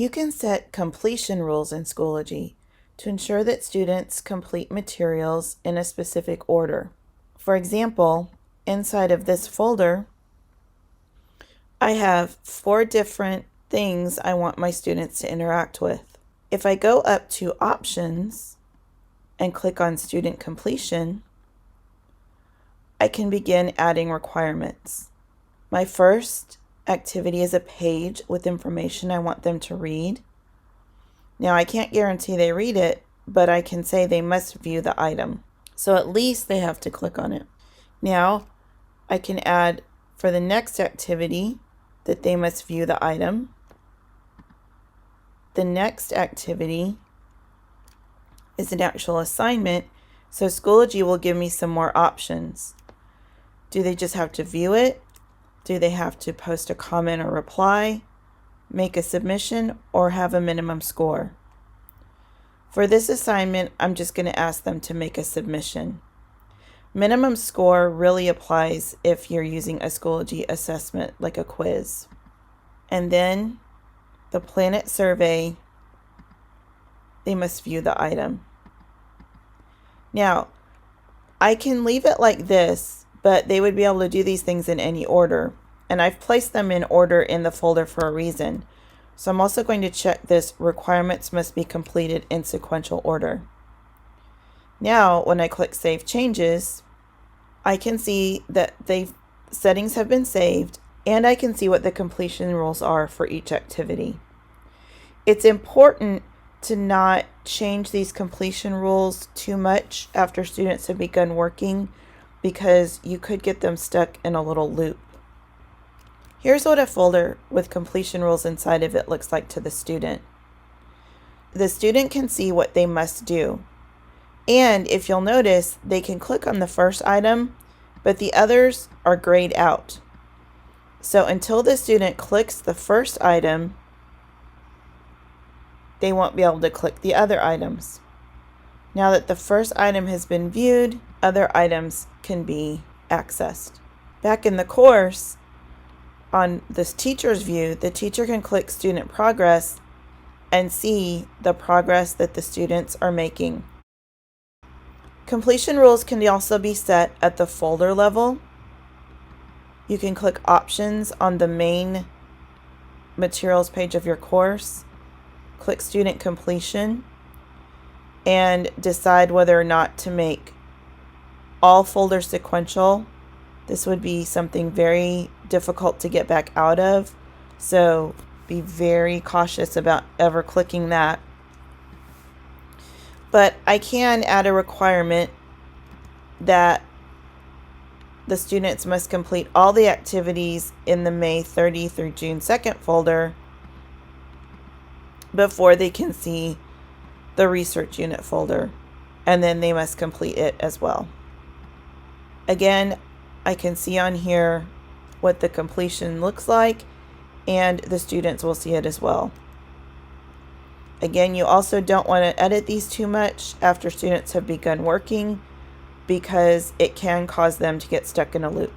You can set completion rules in Schoology to ensure that students complete materials in a specific order. For example, inside of this folder, I have 4 different things I want my students to interact with. If I go up to Options and click on Student Completion, I can begin adding requirements. My first activity is a page with information I want them to read. Now, I can't guarantee they read it, but I can say they must view the item. So at least they have to click on it. Now, I can add for the next activity that they must view the item. The next activity is an actual assignment, so Schoology will give me some more options. Do they just have to view it? Do they have to post a comment or reply, make a submission, or have a minimum score? For this assignment, I'm just going to ask them to make a submission. Minimum score really applies if you're using a Schoology assessment like a quiz. And then the Planet survey, they must view the item. Now, I can leave it like this, but they would be able to do these things in any order. And I've placed them in order in the folder for a reason. So I'm also going to check this requirements must be completed in sequential order. Now, when I click Save Changes, I can see that settings have been saved, and I can see what the completion rules are for each activity. It's important to not change these completion rules too much after students have begun working, because you could get them stuck in a little loop. Here's what a folder with completion rules inside of it looks like to the student. The student can see what they must do. And if you'll notice, they can click on the first item, but the others are grayed out. So until the student clicks the first item, they won't be able to click the other items. Now that the first item has been viewed, other items can be accessed. Back in the course, on this teacher's view, the teacher can click Student Progress and see the progress that the students are making. Completion rules can also be set at the folder level. You can click Options on the main materials page of your course, click Student Completion, and decide whether or not to make all folders sequential. This would be something very difficult to get back out of, so be very cautious about ever clicking that. But I can add a requirement that the students must complete all the activities in the May 30 through June 2nd folder before they can see the research unit folder, and then they must complete it as well. Again, I can see on here what the completion looks like, and the students will see it as well. Again, you also don't want to edit these too much after students have begun working, because it can cause them to get stuck in a loop.